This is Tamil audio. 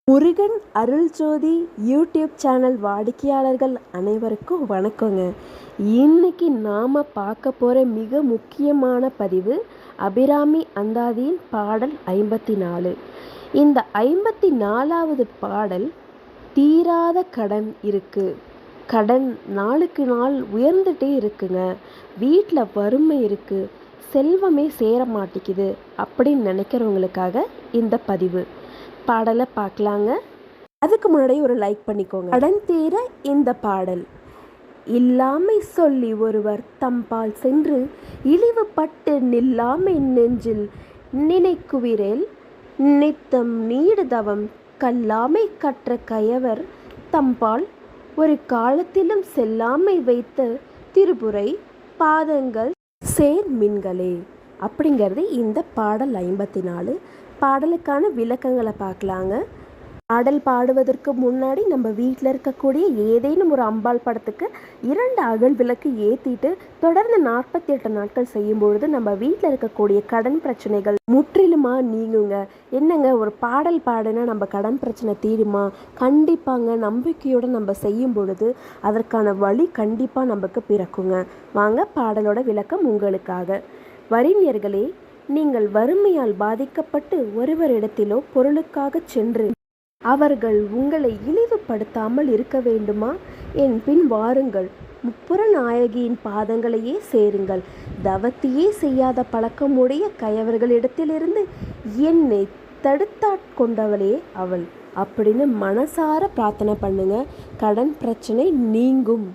முருகன் அருள் ஜோதி யூடியூப் சேனல் வாடிக்கையாளர்கள் அனைவருக்கும் வணக்கங்க. இன்னைக்கு நாம் பார்க்க போகிற மிக முக்கியமான பதிவு அபிராமி அந்தாதியின் பாடல் 54. இந்த 54வது பாடல் தீராத கடன் இருக்குது, கடன் நாளுக்கு நாள் உயர்ந்துகிட்டே இருக்குங்க, வீட்டில் வறுமை இருக்குது, செல்வமே சேர மாட்டேங்குது அப்படின்னு நினைக்கிறவங்களுக்காக இந்த பதிவு. பாடலை பார்க்கலாங்க. அதுக்கு முன்னாடி ஒரு லைக் பண்ணிக்கோங்க. கடன் தீர இந்த பாடல். இல்லாமை சொல்லி ஒருவர் தம்பால் சென்று இழிவுபட்டு நில்லாமை நெஞ்சில் நினைக்குவிரேல் நித்தம் நீடுதவம் கல்லாமை கற்ற கயவர் தம்பால் ஒரு காலத்திலும் செல்லாமை வைத்த திருபுரை பாதங்கள் சேர் மின்களே அப்படிங்கிறது இந்த பாடல் 54. பாடலுக்கான விளக்கங்களை பார்க்கலாங்க. பாடல் பாடுவதற்கு முன்னாடி நம்ம வீட்டில் இருக்கக்கூடிய ஏதேனும் ஒரு அம்பாள் படத்துக்கு 2 அகல் விளக்கு ஏற்றிட்டு தொடர்ந்து 48 நாட்கள் செய்யும்பொழுது நம்ம வீட்டில் இருக்கக்கூடிய கடன் பிரச்சனைகள் முற்றிலுமாக நீங்குங்க. என்னங்க, ஒரு பாடல் பாடுனா நம்ம கடன் பிரச்சனை தீருமா? கண்டிப்பாங்க. நம்பிக்கையோடு நம்ம செய்யும் பொழுது அதற்கான வழி கண்டிப்பாக நமக்கு பிறக்குங்க. வாங்க, பாடலோட விளக்கம் உங்களுக்காக. வரிஞர்களே, நீங்கள் வறுமையால் பாதிக்கப்பட்டு ஒருவரிடத்திலோ பொருளுக்காக சென்று அவர்கள் உங்களை இழிவுபடுத்தாமல் இருக்க வேண்டுமா? என் பின் வாருங்கள், முப்புற நாயகியின் பாதங்களையே சேருங்கள். தவத்தையே செய்யாத பழக்கமுடைய கயவர்களிடத்திலிருந்து என்னை தடுத்தாட்கொண்டவளே அவள் அப்படின்னு மனசார பிரார்த்தனை பண்ணுங்க. கடன் பிரச்சனை நீங்கும்.